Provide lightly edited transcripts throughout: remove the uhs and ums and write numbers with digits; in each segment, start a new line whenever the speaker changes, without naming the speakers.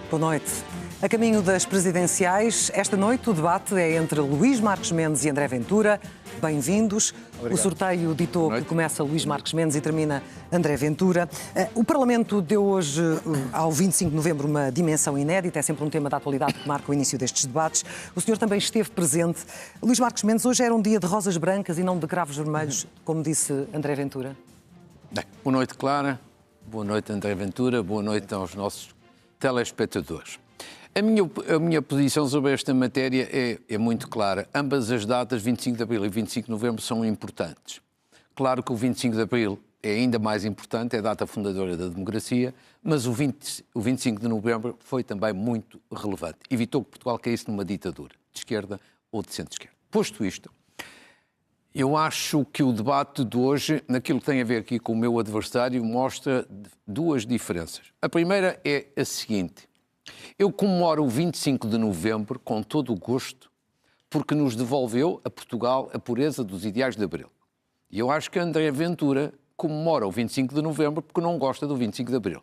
Boa noite. A caminho das presidenciais, esta noite o debate é entre Luís Marques Mendes e André Ventura. Bem-vindos. O sorteio ditou que começa Luís Marques Mendes e termina André Ventura. O Parlamento deu hoje, ao 25 de novembro, uma dimensão inédita. É sempre um tema da atualidade que marca o início destes debates. O senhor também esteve presente. Luís Marques Mendes, hoje era um dia de rosas brancas e não de cravos vermelhos, como disse André Ventura.
Bem, boa noite, Clara. Boa noite, André Ventura. Boa noite aos nossos telespectadores. A minha posição sobre esta matéria é muito clara. Ambas as datas, 25 de Abril e 25 de Novembro, são importantes. Claro que o 25 de Abril é ainda mais importante, é a data fundadora da democracia, mas o 25 de Novembro foi também muito relevante. Evitou que Portugal caísse numa ditadura, de esquerda ou de centro-esquerda. Posto isto, eu acho que o debate de hoje, naquilo que tem a ver aqui com o meu adversário, mostra duas diferenças. A primeira é a seguinte: eu comemoro o 25 de Novembro com todo o gosto, porque nos devolveu a Portugal a pureza dos ideais de Abril. E eu acho que André Ventura comemora o 25 de Novembro porque não gosta do 25 de Abril.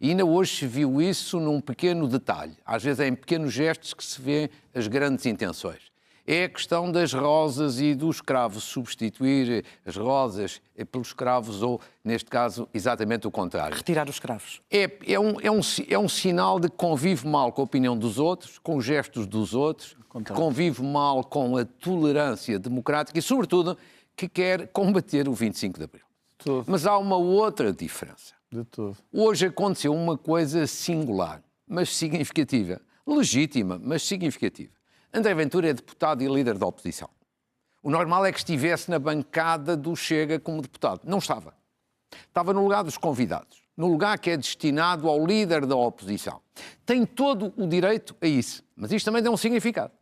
E ainda hoje se viu isso num pequeno detalhe. Às vezes é em pequenos gestos que se vê as grandes intenções. É a questão das rosas e dos cravos, substituir as rosas pelos cravos ou, neste caso, exatamente o contrário.
Retirar os cravos.
É um sinal de que convive mal com a opinião dos outros, com os gestos dos outros, que convive mal com a tolerância democrática e, sobretudo, que quer combater o 25 de Abril. Mas há uma outra diferença. Hoje aconteceu uma coisa singular, mas significativa. Legítima, mas significativa. André Ventura é deputado e líder da oposição. O normal é que estivesse na bancada do Chega como deputado. Não estava. Estava no lugar dos convidados, no lugar que é destinado ao líder da oposição. Tem todo o direito a isso, mas isto também tem um significado.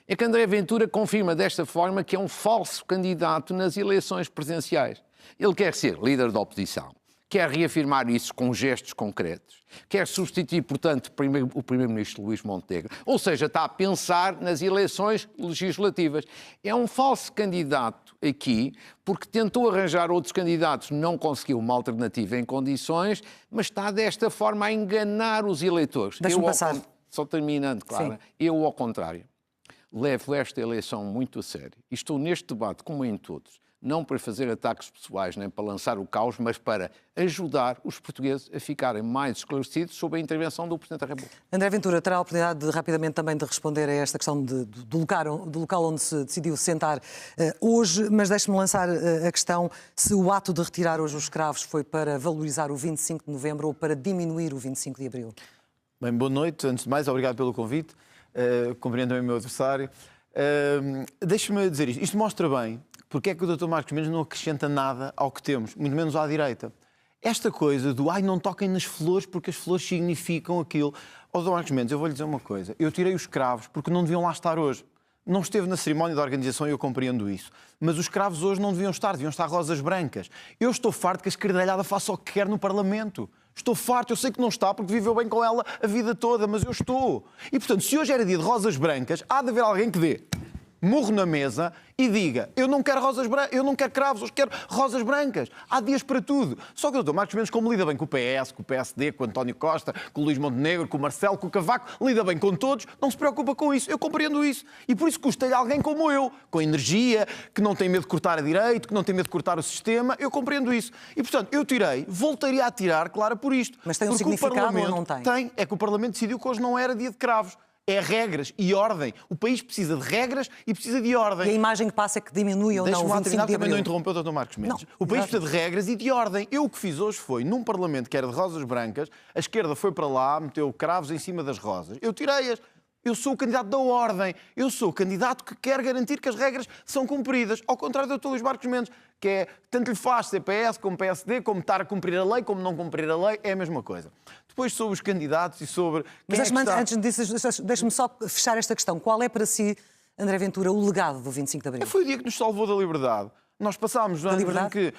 É que André Ventura confirma desta forma que é um falso candidato nas eleições presidenciais. Ele quer ser líder da oposição, quer reafirmar isso com gestos concretos, quer substituir, portanto, o primeiro-ministro Luís Montenegro, ou seja, está a pensar nas eleições legislativas. É um falso candidato aqui, porque tentou arranjar outros candidatos, não conseguiu uma alternativa em condições, mas está desta forma a enganar os eleitores.
Deixa-me passar.
Só terminando, Clara, eu, ao contrário, levo esta eleição muito a sério e estou neste debate, como em todos, não para fazer ataques pessoais nem para lançar o caos, mas para ajudar os portugueses a ficarem mais esclarecidos sobre a intervenção do Presidente da República.
André Ventura terá a oportunidade rapidamente também de responder a esta questão do local onde se decidiu sentar hoje, mas deixe-me lançar a questão se o ato de retirar hoje os cravos foi para valorizar o 25 de Novembro ou para diminuir o 25 de Abril.
Bem, boa noite. Antes de mais, obrigado pelo convite. Compreendo também o meu adversário. Deixe-me dizer isto. Isto mostra bem porque é que o Dr. Marques Mendes não acrescenta nada ao que temos, muito menos à direita. Esta coisa do não toquem nas flores porque as flores significam aquilo. Dr. Marques Mendes, eu vou-lhe dizer uma coisa. Eu tirei os cravos porque não deviam lá estar hoje. Não esteve na cerimónia da organização e eu compreendo isso. Mas os cravos hoje não deviam estar rosas brancas. Eu estou farto que a esquerdalhada faça o que quer no Parlamento. Estou farto, eu sei que não está, porque viveu bem com ela a vida toda, mas eu estou. E, portanto, se hoje era dia de rosas brancas, há de haver alguém que dê murro na mesa e diga: eu não quero rosas brancas, eu não quero cravos, eu quero rosas brancas. Há dias para tudo. Só que o Dr. Marques Mendes, como lida bem com o PS, com o PSD, com o António Costa, com o Luís Montenegro, com o Marcelo, com o Cavaco, lida bem com todos, não se preocupa com isso. Eu compreendo isso. E por isso custa-lhe alguém como eu, com energia, que não tem medo de cortar a direito, que não tem medo de cortar o sistema. Eu compreendo isso. E, portanto, eu tirei, voltaria a tirar, claro, por isto.
Mas tem um significado ou não tem?
Tem. É que o Parlamento decidiu que hoje não era dia de cravos. É regras e ordem. O país precisa de regras e precisa de ordem.
E a imagem que passa é que diminui ou não o 25 de Abril.
Também não interrompeu o Dr. Marques Mendes. O país precisa de regras e de ordem. Eu o que fiz hoje foi, num Parlamento que era de rosas brancas, a esquerda foi para lá, meteu cravos em cima das rosas. Eu tirei-as. Eu sou o candidato da ordem. Eu sou o candidato que quer garantir que as regras são cumpridas. Ao contrário do Dr. Luís Marques Mendes, que é, tanto lhe faz ser PS como PSD, como estar a cumprir a lei, como não cumprir a lei, é a mesma coisa. Depois sobre os candidatos e sobre...
Mas antes disso, deixe-me só fechar esta questão. Qual é para si, André Ventura, o legado do 25 de Abril?
Foi o dia que nos salvou da liberdade. Nós passámos anos em que...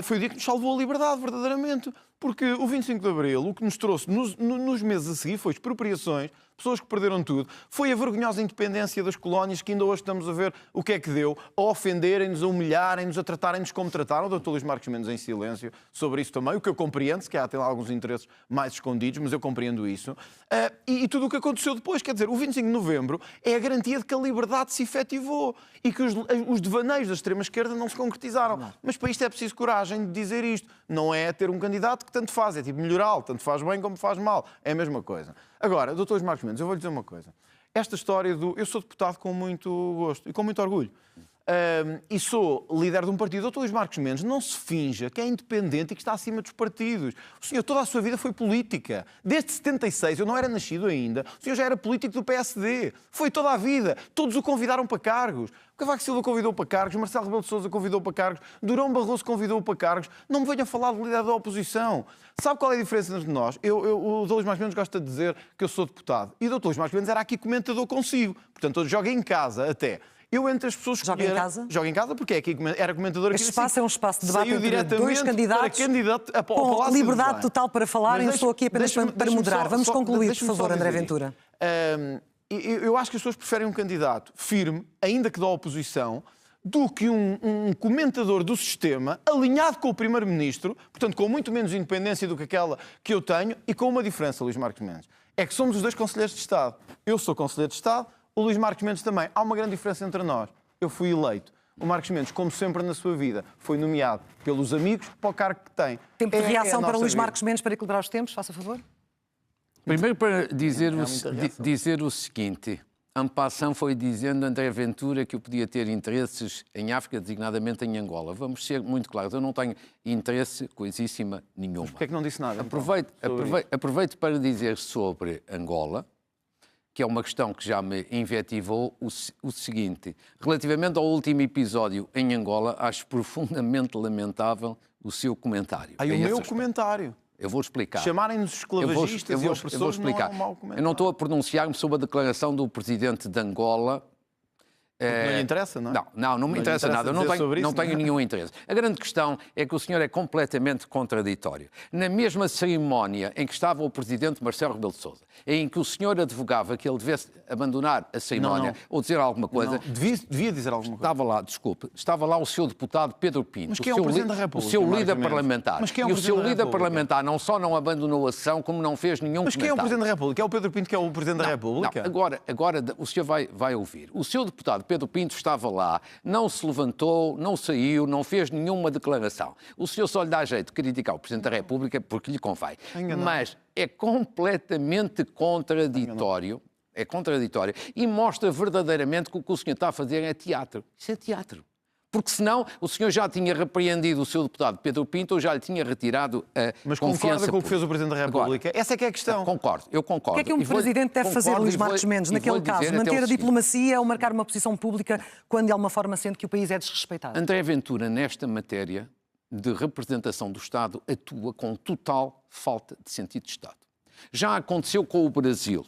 foi o dia que nos salvou a liberdade, verdadeiramente. Porque o 25 de Abril, o que nos trouxe nos meses a seguir foi expropriações pessoas que perderam tudo. Foi a vergonhosa independência das colónias que ainda hoje estamos a ver o que é que deu, a ofenderem-nos, a humilharem-nos, a tratarem-nos como trataram. O Dr. Luís Marques Mendes em silêncio sobre isso também, o que eu compreendo, se calhar tem lá alguns interesses mais escondidos, mas eu compreendo isso. E tudo o que aconteceu depois, quer dizer, o 25 de novembro é a garantia de que a liberdade se efetivou e que os devaneios da extrema-esquerda não se concretizaram. Mas para isto é preciso coragem de dizer isto. Não é ter um candidato que tanto faz, é tipo melhorá-lo, tanto faz bem como faz mal. É a mesma coisa. Agora, Dr. Luís Marques Mendes, eu vou-lhe dizer uma coisa. Esta história do... Eu sou deputado com muito gosto e com muito orgulho. E sou líder de um partido. O Dr. Luís Marques Mendes não se finja que é independente e que está acima dos partidos. O senhor toda a sua vida foi política. Desde 76, eu não era nascido ainda, o senhor já era político do PSD. Foi toda a vida. Todos o convidaram para cargos. O Cavaco Silva convidou para cargos, Marcelo Rebelo de Sousa convidou para cargos, Durão Barroso convidou para cargos. Não me venha falar de líder da oposição. Sabe qual é a diferença entre nós? O Dr. Luís Marques Mendes gosta de dizer que eu sou deputado. E o Dr. Luís Marques Mendes era aqui comentador consigo. Portanto, eu jogo em casa até. Eu, entre as pessoas que
joga em casa?
Joga em casa porque é aqui, era comentador aqui.
Este espaço é um espaço de debate
entre
dois candidatos com liberdade total para falarem. Estou aqui apenas para moderar. Vamos concluir, por favor, André Ventura.
Eu acho que as pessoas preferem um candidato firme, ainda que da oposição, do que um comentador do sistema alinhado com o Primeiro-Ministro, portanto, com muito menos independência do que aquela que eu tenho, e com uma diferença, Luís Marques Mendes. É que somos os dois conselheiros de Estado. Eu sou conselheiro de Estado, o Luís Marques Mendes também. Há uma grande diferença entre nós. Eu fui eleito. O Marques Mendes, como sempre na sua vida, foi nomeado pelos amigos para o cargo que tem.
Tempo de reação para Luís Marques Mendes para equilibrar os tempos, faça favor.
Primeiro para dizer o seguinte. En passant foi dizendo André Ventura que eu podia ter interesses em África, designadamente em Angola. Vamos ser muito claros, eu não tenho interesse coisíssima nenhuma. Mas
porquê é que não disse nada?
Aproveito para dizer sobre Angola, que é uma questão que já me invetivou, o seguinte. Relativamente ao último episódio em Angola, acho profundamente lamentável o seu comentário.
O meu comentário?
Eu vou explicar.
Chamarem-nos esclavagistas e opressores não é um mau comentário.
Eu não estou a pronunciar-me sobre a declaração do presidente de Angola.
Não lhe interessa, não é?
Não me interessa nada. Eu não tenho nenhum interesse. A grande questão é que o senhor é completamente contraditório. Na mesma cerimónia em que estava o presidente Marcelo Rebelo de Sousa, em que o senhor advogava que ele devesse abandonar a cerimónia ou dizer alguma coisa...
Devia dizer alguma coisa.
Estava lá o seu deputado Pedro Pinto.
Mas quem é o presidente da República?
O seu líder parlamentar.
Mas quem é o
e o seu líder
República?
Parlamentar não só não abandonou a ação, como não fez nenhum
Mas quem é o presidente da República? É o Pedro Pinto que é o presidente da República?
Agora o senhor vai ouvir. O seu deputado Pedro Pinto estava lá, não se levantou, não saiu, não fez nenhuma declaração. O senhor só lhe dá jeito de criticar o Presidente da República porque lhe convém. Mas é completamente contraditório. É contraditório e mostra verdadeiramente que o que o senhor está a fazer é teatro. Isso é teatro. Porque senão o senhor já tinha repreendido o seu deputado Pedro Pinto ou já lhe tinha retirado a
Mas
confiança.
Mas concorda com o que fez o Presidente da República? Essa é que é a questão.
Eu concordo.
O que é que um Presidente deve fazer, Luís Marques Mendes, naquele caso? Manter a diplomacia ou marcar uma posição pública quando de alguma forma sente que o país é desrespeitado?
André Ventura, nesta matéria de representação do Estado, atua com total falta de sentido de Estado. Já aconteceu com o Brasil,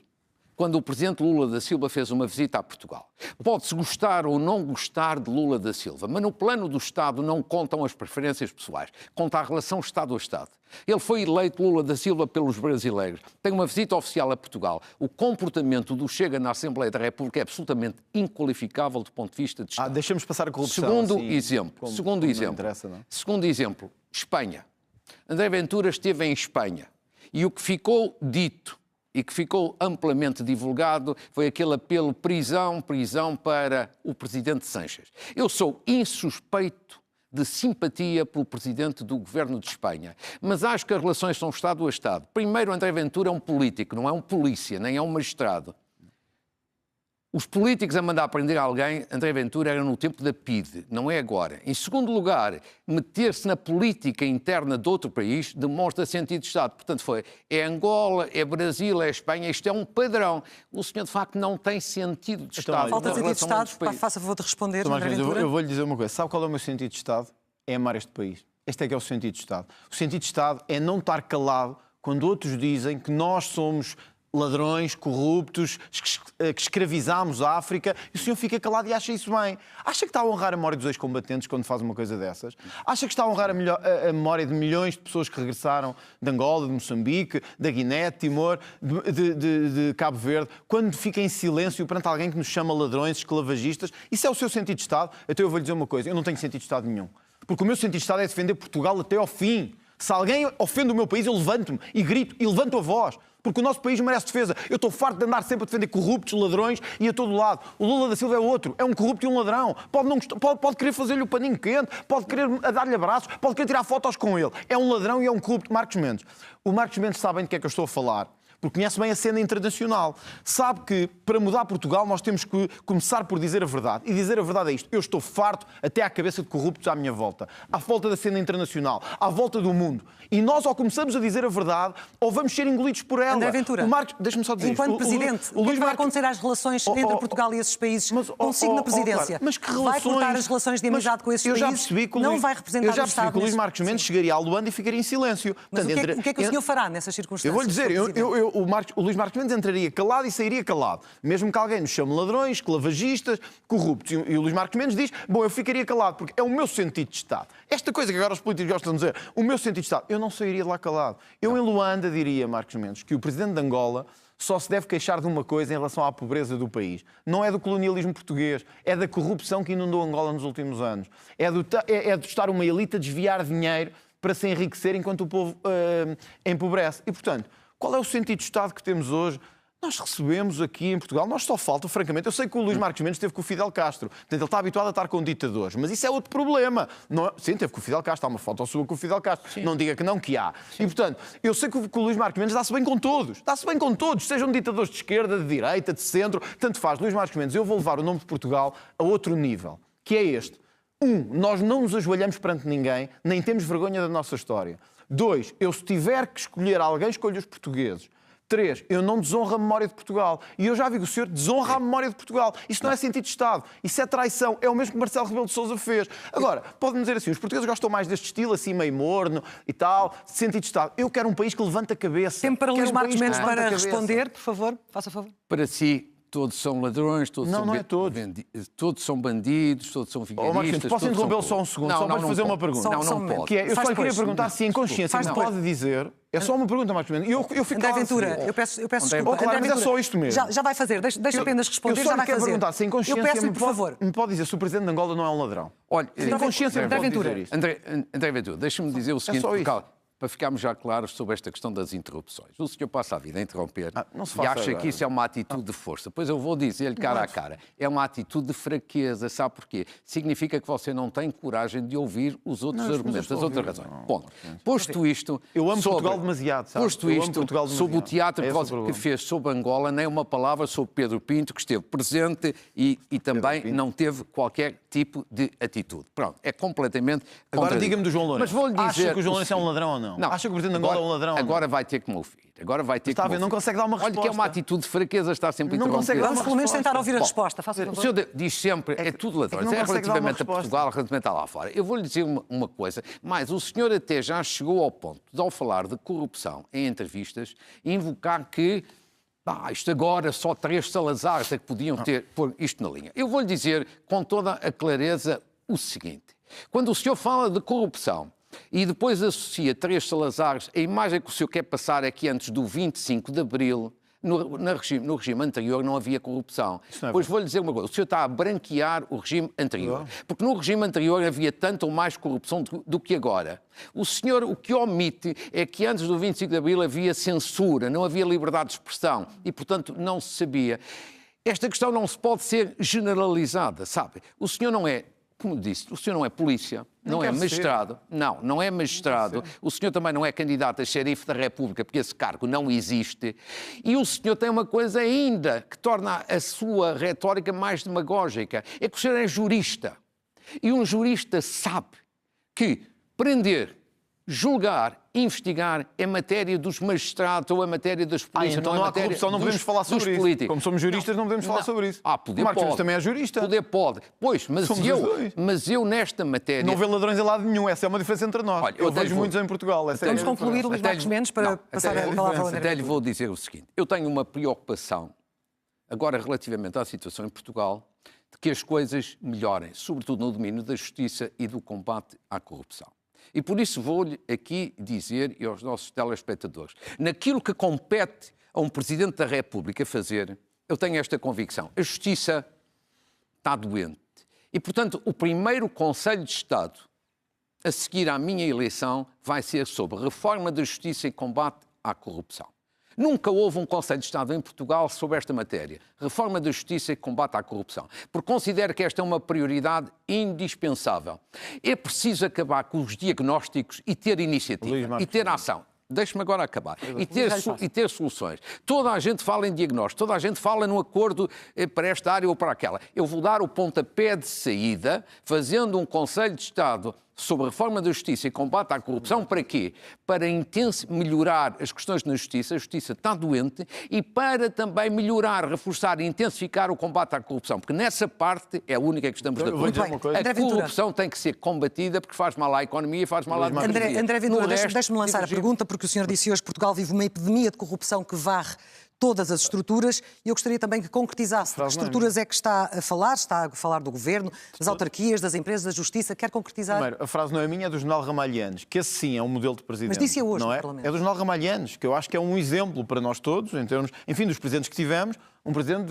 quando o presidente Lula da Silva fez uma visita a Portugal. Pode-se gostar ou não gostar de Lula da Silva, mas no plano do Estado não contam as preferências pessoais, conta a relação Estado a Estado. Ele foi eleito, Lula da Silva, pelos brasileiros. Tem uma visita oficial a Portugal. O comportamento do Chega na Assembleia da República é absolutamente inqualificável do ponto de vista de Estado.
Deixamos passar a corrupção.
Segundo exemplo, Espanha. André Ventura esteve em Espanha e o que ficou dito e que ficou amplamente divulgado foi aquele apelo prisão para o presidente Sánchez. Eu sou insuspeito de simpatia pelo presidente do governo de Espanha, mas acho que as relações são Estado a Estado. Primeiro, André Ventura é um político, não é um polícia, nem é um magistrado. Os políticos a mandar prender alguém, André Ventura era no tempo da PIDE, não é agora. Em segundo lugar, meter-se na política interna de outro país demonstra sentido de Estado. Portanto, é Angola, é Brasil, é Espanha, isto é um padrão. O senhor, de facto, não tem sentido de Estado.
Falta de sentido de Estado, faça favor de responder, André Ventura.
Eu vou-lhe dizer uma coisa. Sabe qual é o meu sentido de Estado? É amar este país. Este é que é o sentido de Estado. O sentido de Estado é não estar calado quando outros dizem que nós somos ladrões, corruptos, que escravizámos a África, e o senhor fica calado e acha isso bem. Acha que está a honrar a memória dos ex-combatentes quando faz uma coisa dessas? Acha que está a honrar a memória de milhões de pessoas que regressaram de Angola, de Moçambique, da Guiné, de Timor, de Cabo Verde, quando fica em silêncio perante alguém que nos chama ladrões, esclavagistas? Isso é o seu sentido de Estado? Então eu vou lhe dizer uma coisa, eu não tenho sentido de Estado nenhum. Porque o meu sentido de Estado é defender Portugal até ao fim. Se alguém ofende o meu país, eu levanto-me e grito e levanto a voz. Porque o nosso país merece defesa. Eu estou farto de andar sempre a defender corruptos, ladrões e a todo lado. O Lula da Silva é outro. É um corrupto e um ladrão. Pode querer fazer-lhe o paninho quente, pode querer dar-lhe abraços, pode querer tirar fotos com ele. É um ladrão e é um corrupto. Marcos Mendes. O Marcos Mendes sabe bem de que é que eu estou a falar. Porque conhece bem a cena internacional. Sabe que, para mudar Portugal, nós temos que começar por dizer a verdade. E dizer a verdade é isto. Eu estou farto até à cabeça de corruptos à minha volta. À volta da cena internacional. À volta do mundo. E nós, ou começamos a dizer a verdade, ou vamos ser engolidos por ela.
André Ventura,
o Marcos, deixa-me só dizer
enquanto
isto.
Presidente, o que vai acontecer às relações entre Portugal e esses países consigo na Presidência?
Mas que relações...
Vai cortar as relações de amizade com esses países? Não vai representar o Estado?
Eu já percebi que o Luís Marcos Mendes chegaria a Luanda e ficaria em silêncio.
Mas o que é que o senhor fará nessas circunstâncias?
Eu vou-lhe dizer, o Luís Marcos Mendes entraria calado e sairia calado. Mesmo que alguém nos chame ladrões, esclavagistas, corruptos. E o Luís Marcos Mendes diz, bom, eu ficaria calado, porque é o meu sentido de Estado. Esta coisa que agora os políticos gostam de dizer, o meu sentido de Estado, eu não sairia de lá calado. Eu em Luanda diria, Marcos Mendes, que o presidente de Angola só se deve queixar de uma coisa em relação à pobreza do país. Não é do colonialismo português, é da corrupção que inundou Angola nos últimos anos. É de estar uma elite a desviar dinheiro para se enriquecer enquanto o povo empobrece. E, portanto, qual é o sentido de Estado que temos hoje? Nós recebemos aqui em Portugal, nós só falta, francamente, eu sei que o Luís Marcos Mendes esteve com o Fidel Castro, portanto ele está habituado a estar com ditadores, mas isso é outro problema. Não, sim, esteve com o Fidel Castro, há uma foto sua com o Fidel Castro, sim. Não diga que não, que há. Sim. E, portanto, eu sei que o Luís Marcos Mendes dá-se bem com todos, sejam ditadores de esquerda, de direita, de centro, tanto faz. Luís Marcos Mendes, eu vou levar o nome de Portugal a outro nível, que é este. Nós não nos ajoelhamos perante ninguém, nem temos vergonha da nossa história. 2, eu se tiver que escolher alguém, escolho os portugueses. 3, eu não desonro a memória de Portugal. E eu já vi que o senhor desonra a memória de Portugal. Isso não é sentido de Estado. Isso é traição. É o mesmo que Marcelo Rebelo de Sousa fez. Agora, pode-me dizer assim, os portugueses gostam mais deste estilo, assim meio morno e tal, sentido de Estado. Eu quero um país que levanta a cabeça.
Tempo para Luís Marcos Mendes para responder, por favor. Faça favor.
Para si, todos são ladrões, todos são bandidos, todos são vigaristas.
Posso interrompê-lo só um segundo? Só para fazer uma pergunta.
Não pode.
Eu só lhe queria perguntar se em consciência me pode dizer... É só uma pergunta, Marcos Mendes. Eu fico
André Ventura, eu peço desculpa.
Claro, mas é só isto mesmo.
Já vai fazer, deixa apenas responder, já vai fazer.
Eu só lhe quero perguntar se em consciência
por favor.
me pode dizer se o Presidente de Angola não é um ladrão.
Olha,
em consciência me pode dizer isto.
André Ventura, deixa-me dizer o seguinte, para ficarmos já claros sobre esta questão das interrupções. O senhor passa a vida a interromper e acha que isso é uma atitude de força. Pois eu vou dizer-lhe cara a cara. É uma atitude de fraqueza. Sabe porquê? Significa que você não tem coragem de ouvir os outros argumentos, as outras razões. Bom, posto isto...
Eu amo Portugal demasiado, sabe?
Posto isto, sobre o teatro que fez sobre Angola, nem uma palavra sobre Pedro Pinto, que esteve presente e também não teve qualquer tipo de atitude. Pronto, é completamente...
Agora diga-me do João Lourenço.
Mas vou-lhe dizer...
Acha que o João Lourenço é um ladrão ou não?
Não.
Acha que o Presidente de Angola é um ladrão?
Agora vai ter que me ouvir. Agora vai ter que me ouvir.
Não consegue dar uma resposta.
Olha que é uma atitude de fraqueza, está sempre
não consegue dar uma
Vamos pelo menos tentar ouvir a resposta. Faça
o senhor diz sempre, é tudo ladrões. É relativamente a Portugal, relativamente a lá fora. Eu vou-lhe dizer uma coisa, mas o senhor até já chegou ao ponto de, ao falar de corrupção em entrevistas, invocar que isto agora só 3 Salazares é que podiam pôr isto na linha. Eu vou-lhe dizer com toda a clareza o seguinte. Quando o senhor fala de corrupção e depois associa 3 Salazares, a imagem que o senhor quer passar é que antes do 25 de Abril, no regime anterior, não havia corrupção. Pois vou-lhe dizer uma coisa, o senhor está a branquear o regime anterior, porque no regime anterior havia tanto ou mais corrupção do que agora. O senhor o que omite é que antes do 25 de Abril havia censura, não havia liberdade de expressão e, portanto, não se sabia. Esta questão não se pode ser generalizada, sabe? O senhor não é... Como disse, o senhor não é polícia, não é magistrado. Não é magistrado. O senhor também não é candidato a xerife da República, porque esse cargo não existe. E o senhor tem uma coisa ainda que torna a sua retórica mais demagógica. É que o senhor é jurista. E um jurista sabe que prender julgar, investigar é matéria dos magistrados ou é matéria das polícias.
Então
não
não
é
há corrupção, não podemos falar sobre isso.
Políticos.
Como somos juristas, não podemos falar sobre isso.
Poder
o Marcos
pode.
também é jurista.
Poder pode. Pois, mas eu nesta matéria...
Não vê ladrões em lado nenhum, essa é uma diferença entre nós.
Olha,
eu vejo muitos em Portugal.
Vamos concluir, Luís Marques Mendes, para passar a palavra ao André.
Até lhe vou dizer o seguinte. Eu tenho uma preocupação, agora relativamente à situação em Portugal, de que as coisas melhorem, sobretudo no domínio da justiça e do combate à corrupção. E por isso vou-lhe aqui dizer, e aos nossos telespectadores, naquilo que compete a um Presidente da República fazer, eu tenho esta convicção. A justiça está doente. E, portanto, o primeiro Conselho de Estado a seguir à minha eleição vai ser sobre reforma da justiça e combate à corrupção. Nunca houve um Conselho de Estado em Portugal sobre esta matéria. Reforma da justiça e combate à corrupção. Porque considero que esta é uma prioridade indispensável. É preciso acabar com os diagnósticos e ter iniciativa e ter ação. Deixe-me agora acabar. E ter soluções. Toda a gente fala em diagnóstico, toda a gente fala num acordo para esta área ou para aquela. Eu vou dar o pontapé de saída, fazendo um Conselho de Estado sobre a reforma da justiça e combate à corrupção. Para quê? Para melhorar as questões na justiça. A justiça está doente. E para também melhorar, reforçar e intensificar o combate à corrupção. Porque nessa parte é a única que estamos de acordo. A corrupção tem que ser combatida porque faz mal à economia e faz mal à democracia.
André Ventura, deixe-me lançar a pergunta, porque o senhor disse hoje que Portugal vive uma epidemia de corrupção que varre todas as estruturas, e eu gostaria também que concretizasse. Que estruturas é que está a falar? Está a falar do governo, das autarquias, das empresas, da justiça? Quer concretizar?
Primeiro, a frase não é minha, é do General Ramalhianes, que esse sim é um modelo de presidente.
Mas disse-a hoje
não
no
é?
Parlamento.
É do General Ramalhianes, que eu acho que é um exemplo para nós todos, em termos, enfim, dos presidentes que tivemos, um presidente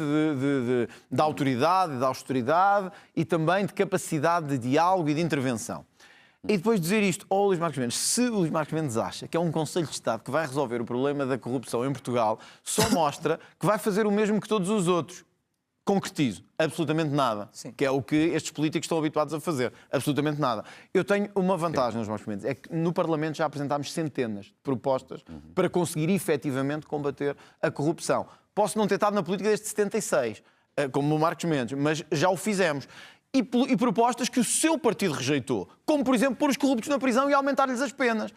de autoridade, de austeridade e também de capacidade de diálogo e de intervenção. E depois dizer isto ao Luís Marques Mendes, se o Luís Marques Mendes acha que é um Conselho de Estado que vai resolver o problema da corrupção em Portugal, só mostra que vai fazer o mesmo que todos os outros. Concretizo, absolutamente nada. Sim. Que é o que estes políticos estão habituados a fazer. Absolutamente nada. Eu tenho uma vantagem nos meus momentos, é que no Parlamento já apresentámos centenas de propostas para conseguir efetivamente combater a corrupção. Posso não ter estado na política desde 76, como o Marques Mendes, mas já o fizemos. E propostas que o seu partido rejeitou, como, por exemplo, pôr os corruptos na prisão e aumentar-lhes as penas.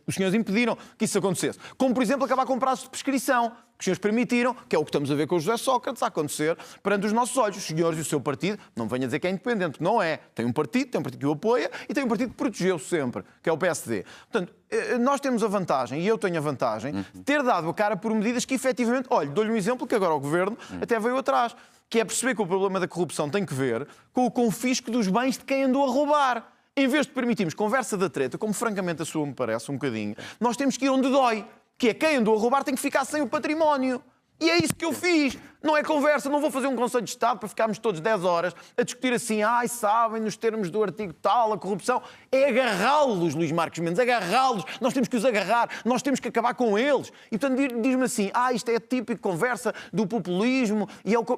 Os senhores impediram que isso acontecesse. Como, por exemplo, acabar com prazos de prescrição, que os senhores permitiram, que é o que estamos a ver com o José Sócrates a acontecer perante os nossos olhos. Os senhores e o seu partido, não venha dizer que é independente, porque não é. Tem um partido que o apoia e tem um partido que protegeu sempre, que é o PSD. Portanto, nós temos a vantagem, e eu tenho a vantagem, de ter dado a cara por medidas que, efetivamente, olha, dou-lhe um exemplo que agora o Governo até veio atrás, que é perceber que o problema da corrupção tem que ver com o confisco dos bens de quem andou a roubar. Em vez de permitirmos conversa da treta, como francamente a sua me parece um bocadinho, nós temos que ir onde dói, que é quem andou a roubar tem que ficar sem o património. E é isso que eu fiz. Não é conversa, não vou fazer um Conselho de Estado para ficarmos todos 10 horas a discutir assim, sabem, nos termos do artigo tal, a corrupção. É agarrá-los, Luís Marques Mendes, agarrá-los. Nós temos que os agarrar, nós temos que acabar com eles. E, portanto, diz-me assim, isto é a típica conversa do populismo,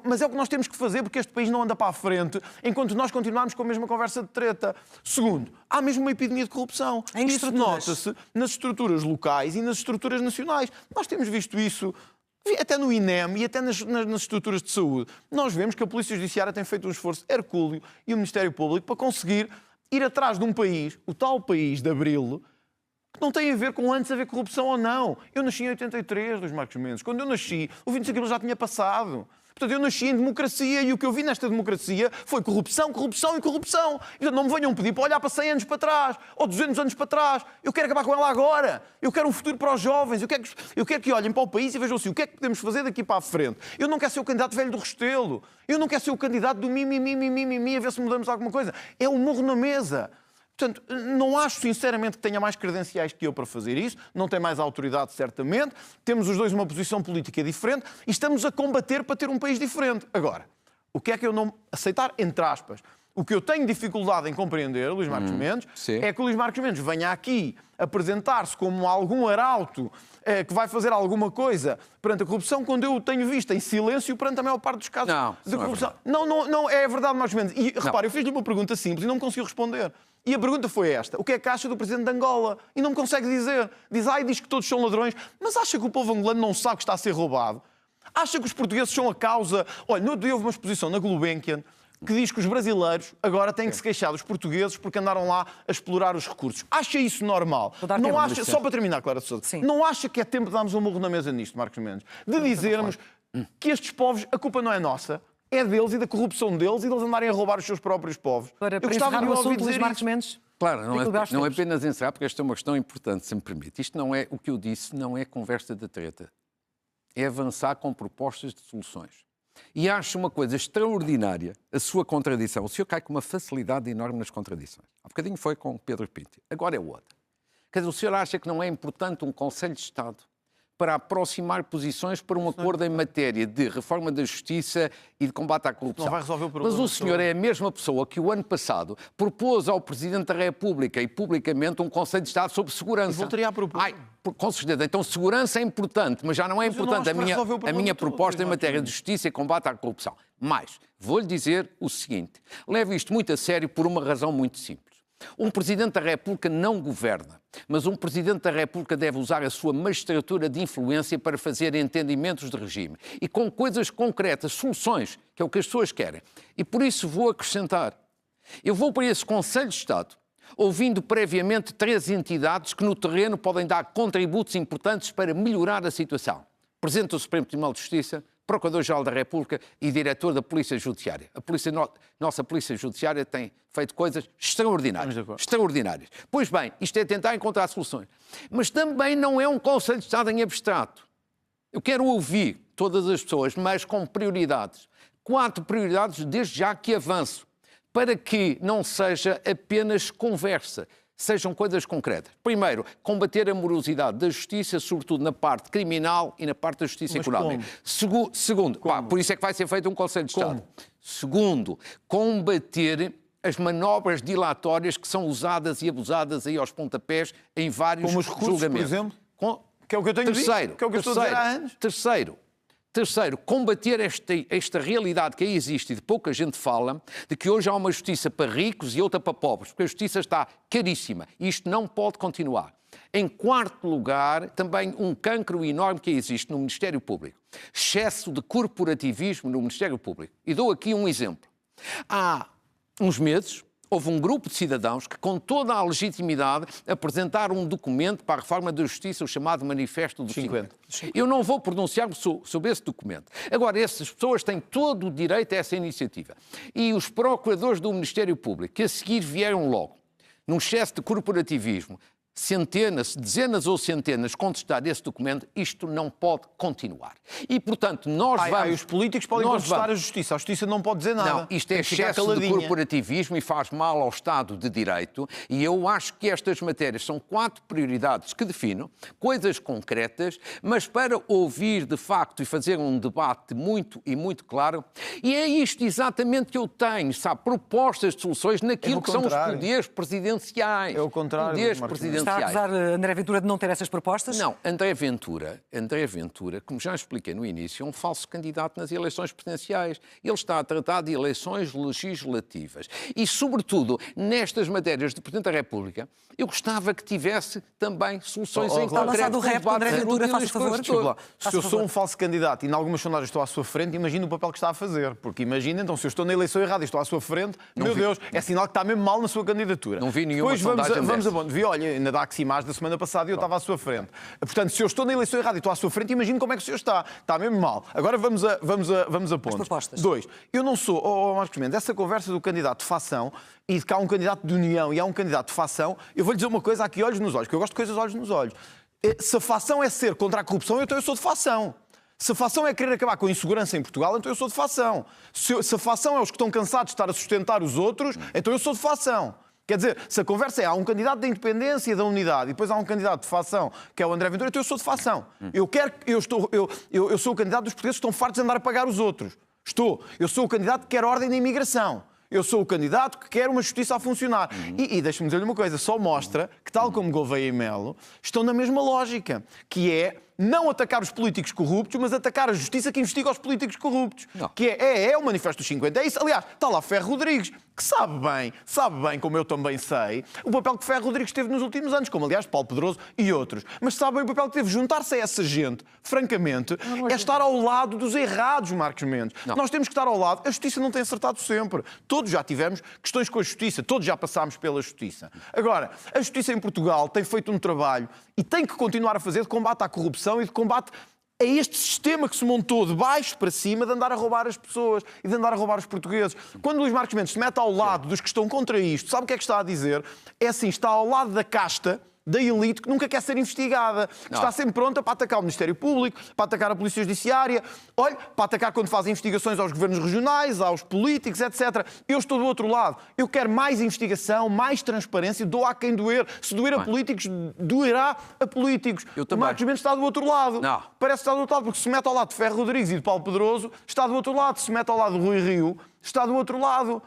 mas é o que nós temos que fazer porque este país não anda para a frente enquanto nós continuarmos com a mesma conversa de treta. Segundo, há mesmo uma epidemia de corrupção. Isso nota-se nas estruturas locais e nas estruturas nacionais. Nós temos visto isso até no INEM e até nas estruturas de saúde. Nós vemos que a Polícia Judiciária tem feito um esforço hercúleo e o Ministério Público para conseguir ir atrás de um país, o tal país de Abril, que não tem a ver com antes haver corrupção ou não. Eu nasci em 83, Luís Marques Mendes. Quando eu nasci, o 25 de abril já tinha passado. Portanto, eu nasci em democracia e o que eu vi nesta democracia foi corrupção, corrupção e corrupção. E, portanto, não me venham pedir para olhar para 100 anos para trás ou 200 anos para trás. Eu quero acabar com ela agora. Eu quero um futuro para os jovens. Eu quero que olhem para o país e vejam assim, o que é que podemos fazer daqui para a frente. Eu não quero ser o candidato velho do Restelo. Eu não quero ser o candidato do mimimi, a ver se mudamos alguma coisa. É um morro na mesa. Portanto, não acho sinceramente que tenha mais credenciais que eu para fazer isso, não tem mais autoridade, certamente, temos os dois uma posição política diferente e estamos a combater para ter um país diferente. Agora, o que é que eu não aceitar, entre aspas, o que eu tenho dificuldade em compreender, Luís Marques Mendes, é que o Luís Marques Mendes venha aqui apresentar-se como algum arauto que vai fazer alguma coisa perante a corrupção, quando eu o tenho visto em silêncio perante a maior parte dos casos de corrupção. Não, é verdade, Marques Mendes. E repare, eu fiz-lhe uma pergunta simples e não me conseguiu responder. E a pergunta foi esta: o que é que acha do presidente de Angola? E não me consegue dizer. Diz que todos são ladrões, mas acha que o povo angolano não sabe que está a ser roubado? Acha que os portugueses são a causa? Olha, no outro dia houve uma exposição na Gulbenkian que diz que os brasileiros agora têm que se queixar dos portugueses porque andaram lá a explorar os recursos. Acha isso normal? Não acha, só para terminar, Clara de Sousa, não acha que é tempo de darmos um murro na mesa nisto, Marcos Mendes? De dizermos que estes povos, a culpa não é nossa, é deles e da corrupção deles e deles andarem a roubar os seus próprios povos.
Para encerrar o assunto, Luís Marcos Mendes.
Claro, não é apenas encerrar, porque esta é uma questão importante, se me permite. Isto não é, o que eu disse, não é conversa de treta. É avançar com propostas de soluções. E acho uma coisa extraordinária, a sua contradição. O senhor cai com uma facilidade enorme nas contradições. Há bocadinho foi com Pedro Pinto, agora é outra. Quer dizer, o senhor acha que não é importante um Conselho de Estado para aproximar posições para um acordo em matéria de reforma da justiça e de combate à corrupção?
Não vai resolver o problema.
Mas o senhor é a mesma pessoa que o ano passado propôs ao Presidente da República e publicamente um Conselho de Estado sobre segurança.
Voltaria a propor.
Com certeza. Então, segurança é importante, mas já não é importante a minha proposta em matéria de justiça e combate à corrupção. Mas, vou-lhe dizer o seguinte, levo isto muito a sério por uma razão muito simples. Um Presidente da República não governa, mas um Presidente da República deve usar a sua magistratura de influência para fazer entendimentos de regime e com coisas concretas, soluções, que é o que as pessoas querem. E por isso vou acrescentar. Eu vou para esse Conselho de Estado ouvindo previamente 3 entidades que no terreno podem dar contributos importantes para melhorar a situação. Presidente do Supremo Tribunal de Justiça, Procurador-Geral da República e Diretor da Polícia Judiciária. Nossa Polícia Judiciária tem feito coisas extraordinárias. Extraordinárias. Pois bem, isto é tentar encontrar soluções. Mas também não é um Conselho de Estado em abstrato. Eu quero ouvir todas as pessoas, mas com prioridades. 4 prioridades desde já que avanço, para que não seja apenas conversa. Sejam coisas concretas. Primeiro, combater a morosidade da justiça, sobretudo na parte criminal e na parte da justiça económica. Segundo, por isso é que vai ser feito um Conselho de Estado. Segundo, combater as manobras dilatórias que são usadas e abusadas aí aos pontapés em vários
julgamentos. Como os recursos, por exemplo? Que é o que eu tenho dito, que é o que eu estou a dizer há anos.
Terceiro, combater esta realidade que aí existe e de pouca gente fala, de que hoje há uma justiça para ricos e outra para pobres, porque a justiça está caríssima e isto não pode continuar. Em quarto lugar, também um cancro enorme que existe no Ministério Público. Excesso de corporativismo no Ministério Público. E dou aqui um exemplo. Há uns meses, houve um grupo de cidadãos que, com toda a legitimidade, apresentaram um documento para a reforma da justiça, o chamado Manifesto dos 50. Eu não vou pronunciar-me sobre esse documento. Agora, essas pessoas têm todo o direito a essa iniciativa. E os procuradores do Ministério Público, que a seguir vieram logo, num excesso de corporativismo, dezenas ou centenas contestar esse documento, isto não pode continuar. E, portanto, nós vamos...
Os políticos podem contestar a justiça não pode dizer nada.
Não, isto é excesso de corporativismo e faz mal ao Estado de Direito, e eu acho que estas matérias são 4 prioridades que defino, coisas concretas, mas para ouvir de facto e fazer um debate muito claro, e é isto exatamente que eu tenho, sabe, propostas de soluções naquilo que são os poderes presidenciais.
É o contrário.
Está a acusar André Ventura de não ter essas propostas?
Não, André Ventura, como já expliquei no início, é um falso candidato nas eleições presidenciais. Ele está a tratar de eleições legislativas. E, sobretudo, nestas matérias de Presidente da República, eu gostava que tivesse também soluções em concreto.
Está lançado o rap, André Ventura, faça favor.
Se eu sou um falso candidato e em algumas sondagens estou à sua frente, imagina o papel que está a fazer. Porque imagina, então, se eu estou na eleição errada e estou à sua frente, Deus, é sinal que está mesmo mal na sua candidatura.
Não vi nenhuma sondagem
vamos a bom. Olha, na Daximage da semana passada e eu estava à sua frente. Portanto, se eu estou na eleição errada e estou à sua frente, imagino como é que o senhor está. Está mesmo mal. Agora vamos a pontos.
As propostas.
2. Eu não sou, Marcos Mendes, essa conversa do candidato de facção e de que há um candidato de união e há um candidato de facção, eu vou lhe dizer uma coisa aqui, olhos nos olhos, que eu gosto de coisas olhos nos olhos. Se a facção é ser contra a corrupção, então eu sou de facção. Se a facção é querer acabar com a insegurança em Portugal, então eu sou de facção. Se a facção é os que estão cansados de estar a sustentar os outros, então eu sou de facção. Quer dizer, se a conversa é há um candidato da independência e da unidade e depois há um candidato de facção, que é o André Ventura, então eu sou de facção. Eu sou o candidato dos portugueses que estão fartos de andar a pagar os outros. Eu sou o candidato que quer ordem na imigração. Eu sou o candidato que quer uma justiça a funcionar. E deixe-me dizer-lhe uma coisa, só mostra que, tal como Gouveia e Melo, estão na mesma lógica, que é não atacar os políticos corruptos, mas atacar a justiça que investiga os políticos corruptos.
Não.
Que é o Manifesto dos 50. É isso. Aliás, está lá Ferro Rodrigues, que sabe bem, como eu também sei, o papel que Ferro Rodrigues teve nos últimos anos, como aliás Paulo Pedroso e outros. Mas sabe bem o papel que teve. Juntar-se a essa gente, francamente, é estar ao lado dos errados, Marcos Mendes.
Não.
Nós temos que estar ao lado. A justiça não tem acertado sempre. Todos já tivemos questões com a justiça, todos já passámos pela justiça. Agora, a justiça em Portugal tem feito um trabalho e tem que continuar a fazer de combate à corrupção e de combate a este sistema que se montou de baixo para cima de andar a roubar as pessoas e de andar a roubar os portugueses. Quando Luís Marques Mendes se mete ao lado dos que estão contra isto, sabe o que é que está a dizer? É assim, está ao lado da casta, da elite, que nunca quer ser investigada.
Não.
Está sempre pronta para atacar o Ministério Público, para atacar a Polícia Judiciária, olha, para atacar quando fazem investigações aos governos regionais, aos políticos, etc. Eu estou do outro lado. Eu quero mais investigação, mais transparência, doa a quem doer. Se doer a políticos, doerá a políticos. O Marcos Mendes está do outro lado.
Não.
Parece que está do outro lado, porque se mete ao lado de Ferro Rodrigues e de Paulo Pedroso, está do outro lado. Se mete ao lado de Rui Rio, está do outro lado.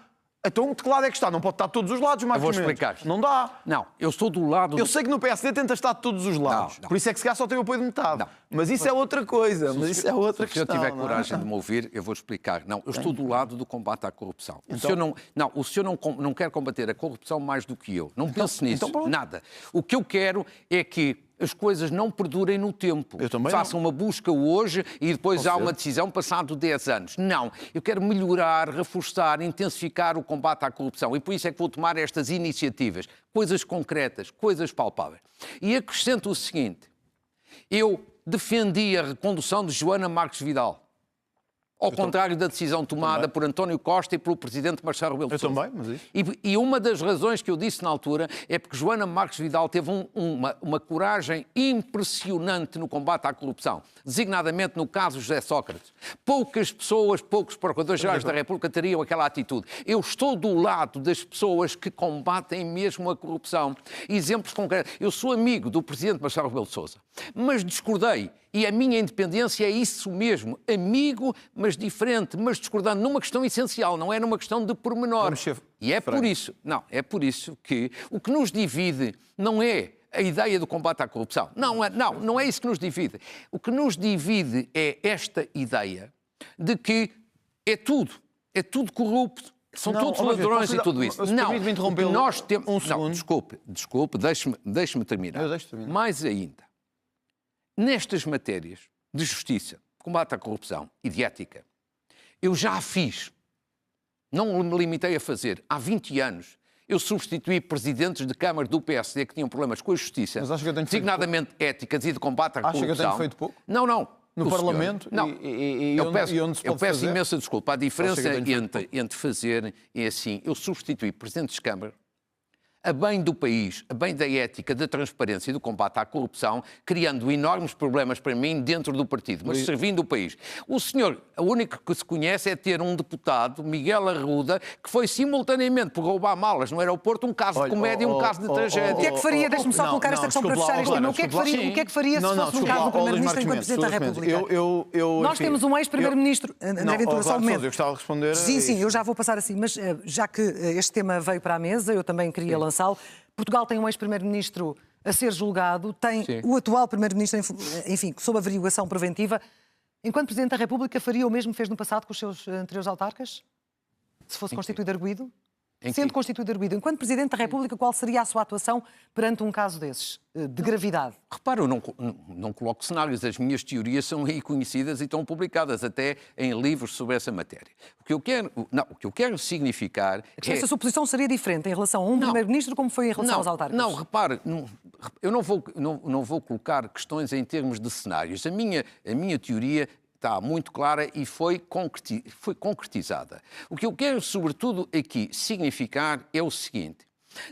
Então, de que lado é que está? Não pode estar de todos os lados, Marcos Mendes.
Eu vou explicar.
Não dá.
Não, eu estou do lado...
Eu sei que no PSD tenta estar de todos os lados.
Não.
Por isso é que se calhar só tem o apoio de metade.
Não.
Mas isso é outra coisa. Mas isso é outra
Se
questão.
eu tiver coragem de me ouvir, eu vou explicar. Não, eu estou do lado do combate à corrupção. O senhor não quer combater a corrupção mais do que eu. Não pense nisso. Nada. O que eu quero é que as coisas não perdurem no tempo.
Eu também
Façam uma busca hoje e depois há uma decisão passado 10 anos. Não. Eu quero melhorar, reforçar, intensificar o combate à corrupção. E por isso é que vou tomar estas iniciativas. Coisas concretas, coisas palpáveis. E acrescento o seguinte. Eu defendi a recondução de Joana Marques Vidal. Ao contrário da decisão tomada por António Costa e pelo presidente Marcelo Rebelo de Sousa.
Eu também, mas isso...
E uma das razões que eu disse na altura é porque Joana Marques Vidal teve uma coragem impressionante no combate à corrupção, designadamente no caso José Sócrates. Poucas pessoas, poucos procuradores-gerais da República teriam aquela atitude. Eu estou do lado das pessoas que combatem mesmo a corrupção. Exemplos concretos. Eu sou amigo do presidente Marcelo Rebelo de Sousa, mas discordei. E a minha independência é isso mesmo, amigo, mas diferente, mas discordando numa questão essencial, não é numa questão de pormenor. E é por isso que o que nos divide não é a ideia do combate à corrupção. Não é isso que nos divide. O que nos divide é esta ideia de que é tudo corrupto. São todos ladrões e tudo isso. Nós temos... Não, desculpe, deixe-me terminar.
Eu deixo terminar.
Mais ainda. Nestas matérias de justiça, combate à corrupção e de ética, eu já a fiz. Não me limitei a fazer. Há 20 anos eu substituí presidentes de Câmara do PSD que tinham problemas com a justiça, designadamente éticas e de combate à corrupção.
Acha que eu tenho feito pouco?
Não.
No Parlamento?
Não.
Eu
peço imensa desculpa. A diferença entre fazer é assim. Eu substituí presidentes de Câmara a bem do país, a bem da ética, da transparência e do combate à corrupção, criando enormes problemas para mim dentro do partido, mas servindo o país. O senhor, a única que se conhece é ter um deputado, Miguel Arruda, que foi simultaneamente por roubar malas no aeroporto, um caso de comédia e um caso de tragédia.
O que é que faria? Deixe-me só colocar esta questão para fechar este tema. O que é que faria se fosse um caso do Primeiro-Ministro enquanto Presidente da República? Nós temos um ex-Primeiro-Ministro, André Ventura, só um momento.
Eu gostava de responder.
Sim, eu já vou passar assim, mas já que este tema veio para a mesa, eu também queria lançá-lo. Portugal tem um ex-primeiro-ministro a ser julgado, tem o atual primeiro-ministro, enfim, sob averiguação preventiva. Enquanto Presidente da República, faria o mesmo que fez no passado com os seus anteriores autarcas? Se fosse constituído arguido? Sendo constituído arguido, enquanto Presidente da República, qual seria a sua atuação perante um caso desses, de gravidade?
Repara, eu não coloco cenários. As minhas teorias são aí conhecidas e estão publicadas até em livros sobre essa matéria. O que eu quero significar
é... A sua posição seria diferente em relação a um Primeiro-Ministro como foi em relação aos autarcas?
Não, repare, eu não vou colocar questões em termos de cenários. A minha teoria está muito clara e foi concretizada. O que eu quero, sobretudo, aqui significar é o seguinte.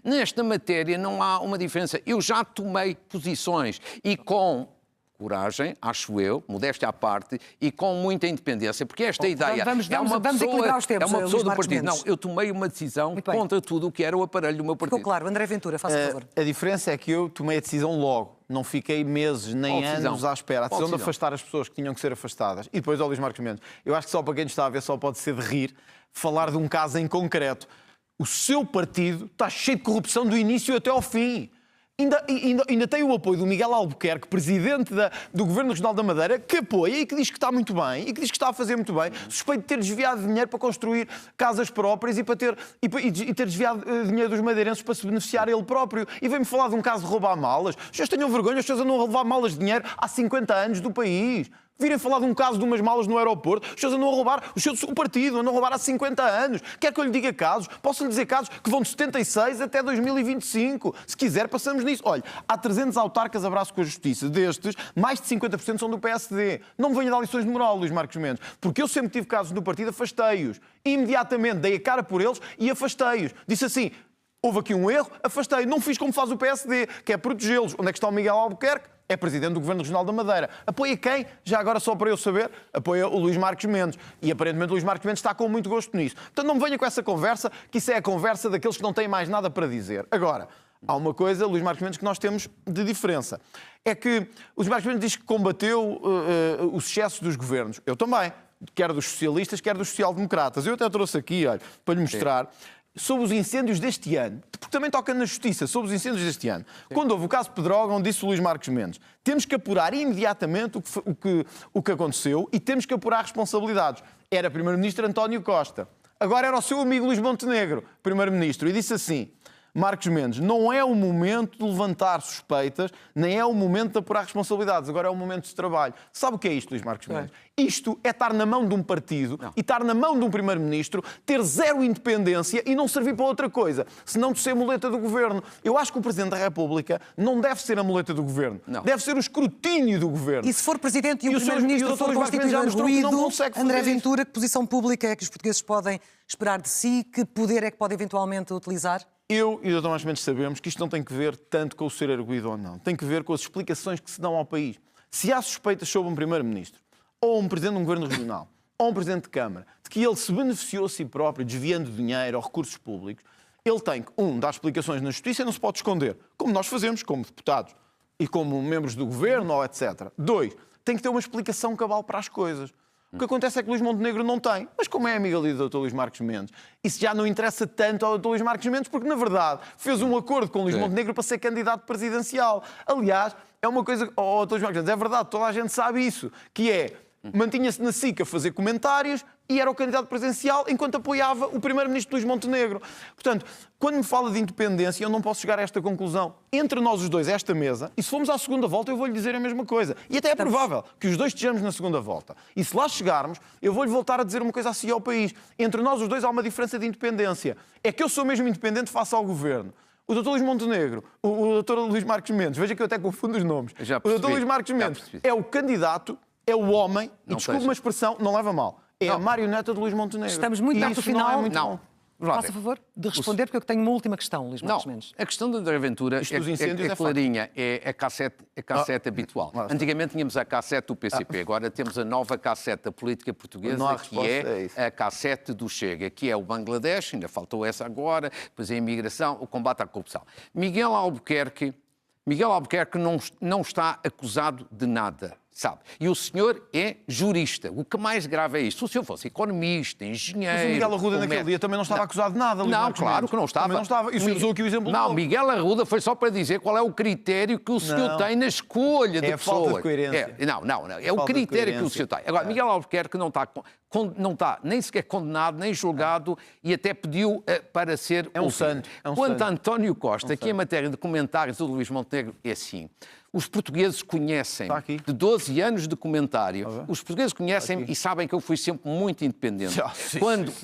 Nesta matéria não há uma diferença. Eu já tomei posições e com coragem, acho eu, modéstia à parte, e com muita independência, porque esta ideia
vamos equilibrar os tempos,
é uma pessoa do
Marcos
partido.
Mendes.
Não, eu tomei uma decisão contra tudo o que era o aparelho do meu partido.
Ficou claro. André Ventura, faça favor.
A diferença é que eu tomei a decisão logo. Não fiquei meses nem anos à espera. A decisão de afastar as pessoas que tinham que ser afastadas. E depois, Luís Marques Mendes, eu acho que só para quem nos está a ver só pode ser de rir falar de um caso em concreto. O seu partido está cheio de corrupção do início até ao fim. Ainda tem o apoio do Miguel Albuquerque, presidente do Governo Regional da Madeira, que apoia e que diz que está muito bem e que diz que está a fazer muito bem, suspeito de ter desviado dinheiro para construir casas próprias e ter desviado dinheiro dos madeirenses para se beneficiar ele próprio. E vem-me falar de um caso de roubar malas. Os senhores tenham vergonha, os senhores andam a levar malas de dinheiro há 50 anos do país. Virem falar de um caso de umas malas no aeroporto, os senhores andam a roubar, os senhores do partido andam a roubar há 50 anos. Quer que eu lhe diga casos? Posso lhe dizer casos que vão de 76 até 2025. Se quiser, passamos nisso. Olha, há 300 autarcas a braço com a justiça. Destes, mais de 50% são do PSD. Não me venha dar lições de moral, Luís Marcos Mendes, porque eu sempre tive casos no partido, afastei-os. Imediatamente dei a cara por eles e afastei-os. Disse assim: houve aqui um erro, afastei. Não fiz como faz o PSD, que é protegê-los. Onde é que está o Miguel Albuquerque? É presidente do Governo Regional da Madeira. Apoia quem? Já agora, só para eu saber, apoia o Luís Marcos Mendes. E aparentemente o Luís Marcos Mendes está com muito gosto nisso. Portanto, não me venha com essa conversa, que isso é a conversa daqueles que não têm mais nada para dizer. Agora, há uma coisa, Luís Marcos Mendes, que nós temos de diferença. É que o Luís Marcos Mendes diz que combateu os excessos dos governos. Eu também. Quer dos socialistas, quer dos social-democratas. Eu até trouxe aqui, olha, para lhe mostrar... Sobre os incêndios deste ano, porque também toca na justiça, sobre os incêndios deste ano. Sim. Quando houve o caso de Pedrógão, disse o Luís Marcos Mendes, temos que apurar imediatamente o que aconteceu e temos que apurar responsabilidades. Era Primeiro-Ministro António Costa. Agora era o seu amigo Luís Montenegro, Primeiro-Ministro, e disse assim: Marcos Mendes, não é o momento de levantar suspeitas, nem é o momento de apurar responsabilidades, agora é o momento de trabalho. Sabe o que é isto, Luís Marcos Mendes? Isto é estar na mão de um partido e estar na mão de um primeiro-ministro, ter zero independência e não servir para outra coisa, senão de ser muleta do governo. Eu acho que o Presidente da República não deve ser a muleta do governo, deve ser o escrutínio do governo.
E se for Presidente e o Primeiro-Ministro for constituído arguído, André Ventura, que posição pública é que os portugueses podem esperar de si? Que poder é que pode eventualmente utilizar?
Eu e o Dr. Marcos Mendes sabemos que isto não tem que ver tanto com o ser arguido ou não. Tem que ver com as explicações que se dão ao país. Se há suspeitas sobre um Primeiro-Ministro, ou um Presidente de um Governo Regional, ou um Presidente de Câmara, de que ele se beneficiou a si próprio desviando dinheiro ou recursos públicos, ele tem que, dar explicações na Justiça e não se pode esconder, como nós fazemos, como deputados e como membros do Governo, ou etc. 2, tem que ter uma explicação cabal para as coisas. O que acontece é que Luís Montenegro não tem. Mas como é amigo ali do Dr. Luís Marcos Mendes, isso já não interessa tanto ao Dr. Luís Marcos Mendes, porque, na verdade, fez um acordo com Luís Montenegro para ser candidato presidencial. Aliás, é uma coisa... Dr. Luís Marcos Mendes, é verdade, toda a gente sabe isso, que é... Mantinha-se na SIC a fazer comentários e era o candidato presidencial enquanto apoiava o primeiro-ministro Luís Montenegro. Portanto, quando me fala de independência, eu não posso chegar a esta conclusão. Entre nós os dois, esta mesa, e se formos à segunda volta, eu vou-lhe dizer a mesma coisa. E até é provável que os dois estejamos na segunda volta. E se lá chegarmos, eu vou-lhe voltar a dizer uma coisa assim ao país. Entre nós os dois há uma diferença de independência. É que eu sou mesmo independente face ao governo. O Dr. Luís Montenegro, o Dr. Luís Marcos Mendes, veja que eu até confundo os nomes. O Dr. Luís Marcos Mendes é o candidato, é o homem, e desculpe uma expressão, não leva mal, é a marioneta de Luís Montenegro.
Estamos muito perto do final.
Não.
Faça favor de responder, porque eu tenho uma última questão, Luís Marcos Mendes.
A questão da André Ventura é clarinha, é a cassete habitual. Antigamente tínhamos a cassete do PCP, agora temos a nova cassete da política portuguesa, que é a cassete do Chega, que é o Bangladesh, ainda faltou essa agora, depois a imigração, o combate à corrupção. Miguel Albuquerque não está acusado de nada. Sabe? E o senhor é jurista. O que mais grave é isto. Se o senhor fosse economista, engenheiro...
Mas o Miguel Arruda naquele dia também não estava acusado de nada.
Não, claro que não estava.
Também não estava. E o senhor usou aqui o exemplo do...
Não, Miguel Arruda foi só para dizer qual é o critério que o senhor tem na escolha de pessoas.
É falta de coerência.
Não. É o critério que o senhor tem. Agora, Miguel Albuquerque não está nem sequer condenado, nem julgado e até pediu para ser...
É um santo.
Quanto a António Costa, que em matéria de comentários do Luís Montenegro é assim... Os portugueses conhecem, de 12 anos de comentário, os portugueses conhecem e sabem que eu fui sempre muito independente.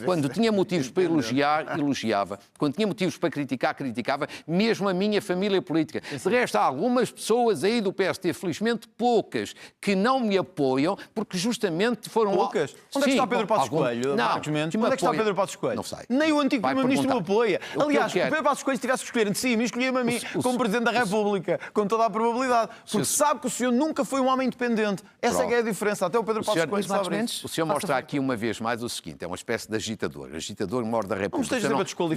Quando tinha motivos para elogiar, elogiava. Quando tinha motivos para criticar, criticava, mesmo a minha família política. De resto, há algumas pessoas aí do PST, felizmente poucas, que não me apoiam, porque justamente foram...
Poucas? Onde é que está Pedro Passos Coelho, Marcos Mendes? Onde é que está Pedro Passos Coelho?
Não sei.
Nem o antigo Primeiro-Ministro me apoia. Aliás, se Pedro Passos Coelho tivesse que escolher entre si, me escolhia-me a mim como Presidente da República, com toda a probabilidade. Porque sabe que o senhor nunca foi um homem independente. Essa é a diferença. Até o Pedro Passos Coelho sabe isso.
O senhor mostra aqui uma vez mais o seguinte, é uma espécie de agitador. Agitador mor da República.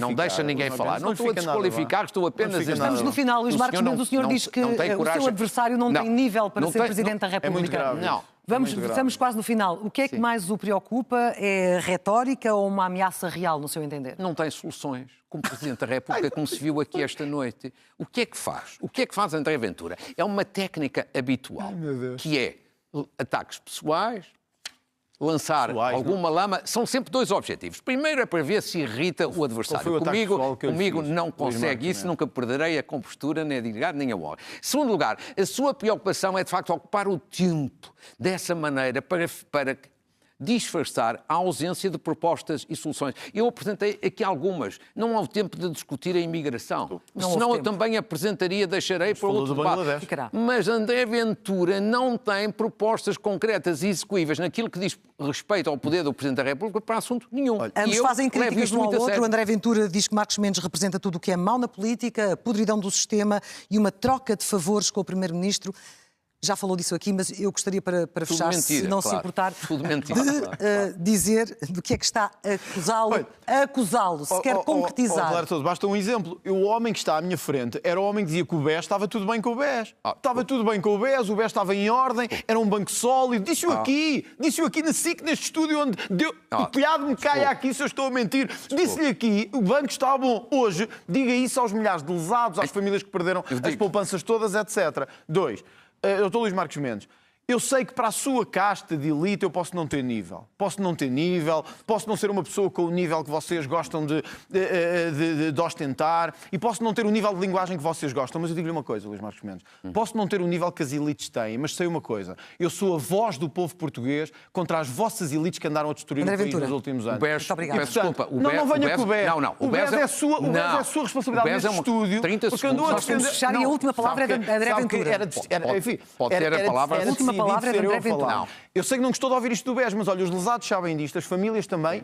Não deixa ninguém falar. Não estou a desqualificar, estou apenas...
Estamos no final, Luís Marcos Mendes. O senhor diz que o seu adversário não tem nível para ser Presidente da República.
É muito grave.
Não.
Estamos quase no final. O que é que mais o preocupa? É retórica ou uma ameaça real, no seu entender?
Não tem soluções. Como Presidente da República, como se viu aqui esta noite, o que é que faz? O que é que faz André Ventura? É uma técnica habitual, que é ataques pessoais, lançar alguma lama. São sempre dois objetivos. Primeiro é para ver se irrita o adversário. Comigo não consegue isso, nunca perderei a compostura, nem a dignidade, nem a honra. Segundo lugar, a sua preocupação é de facto ocupar o tempo dessa maneira para disfarçar a ausência de propostas e soluções. Eu apresentei aqui algumas. Não houve tempo de discutir a imigração. Senão eu também apresentaria, deixarei para outro debate. Mas André Ventura não tem propostas concretas e execuíveis naquilo que diz respeito ao poder do Presidente da República para assunto nenhum.
Ambos fazem críticas um ao outro. André Ventura diz que Marcos Mendes representa tudo o que é mau na política, a podridão do sistema e uma troca de favores com o Primeiro-Ministro. Já falou disso aqui, mas eu gostaria, para fechar, mentira, se não se importar, de dizer do que é que está a acusá-lo, se quer concretizar.
Basta um exemplo. O homem que está à minha frente era o homem que dizia que o BES estava tudo bem com o BES. Estava tudo bem com o BES estava em ordem, era um banco sólido. Disse-o aqui na SIC, neste estúdio, onde o telhado me caia aqui se eu estou a mentir. Disse-lhe aqui, o banco está bom. Hoje, diga isso aos milhares de lesados, às famílias que perderam as poupanças todas, etc. 2. Dr. Luís Marcos Mendes, eu sei que para a sua casta de elite eu posso não ter nível. Posso não ser uma pessoa com o nível que vocês gostam de ostentar e posso não ter o nível de linguagem que vocês gostam. Mas eu digo-lhe uma coisa, Luís Marcos Mendes. Posso não ter o nível que as elites têm, mas sei uma coisa. Eu sou a voz do povo português contra as vossas elites que andaram a destruir o país nos últimos anos.
Muito obrigado. Desculpa,
não venha com o BES.
O BES
é a sua responsabilidade neste estúdio.
30 segundos.
Nós temos que fechar e a última palavra é de André Ventura.
Pode ter a palavra.
A última palavra é de André Ventura.
Eu sei que não gostou de ouvir isto do BES, mas olha, os lesados sabem disto, as famílias também,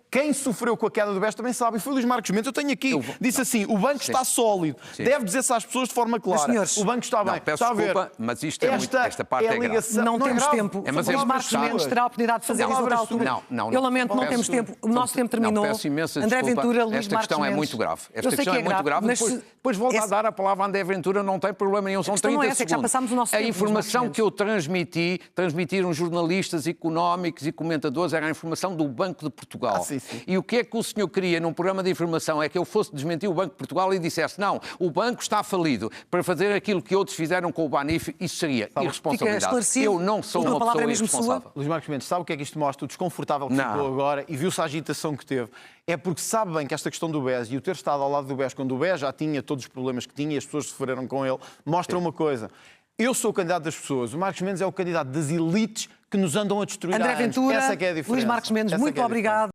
quem sofreu com a queda do BES também sabe, e foi o Luís Marcos Mendes. Eu tenho aqui, disse assim, o banco está sólido. Deve dizer-se às pessoas de forma clara.
Senhores,
o banco está bem.
Peço desculpa, mas isto é muito, esta parte é grave.
Não temos tempo. O Luís Marcos Mendes terá a oportunidade de fazer isso outra altura. Eu lamento, não temos tempo. O nosso tempo terminou. André Ventura, Luís Marcos Mendes.
Esta questão é muito grave. Esta questão é muito grave. Depois volto a dar a palavra a André Ventura, não tem problema nenhum. São 30 segundos. A informação que eu transmitiram jornalistas económicos e comentadores era a informação do Banco de Portugal. E o que é que o senhor queria num programa de informação é que eu fosse desmentir o Banco de Portugal e dissesse não, o banco está falido para fazer aquilo que outros fizeram com o Banif, isso seria irresponsabilidade. Eu não sou uma pessoa irresponsável.
Luís Marcos Mendes, sabe o que é que isto mostra? O desconfortável que ficou agora e viu-se a agitação que teve. É porque sabe bem que esta questão do BES e o ter estado ao lado do BES quando o BES já tinha todos os problemas que tinha e as pessoas sofreram com ele, mostra uma coisa. Eu sou o candidato das pessoas, o Marcos Mendes é o candidato das elites que nos andam a destruir.
André Ventura,
essa é que é a diferença.
Luís Marcos Mendes, muito obrigado.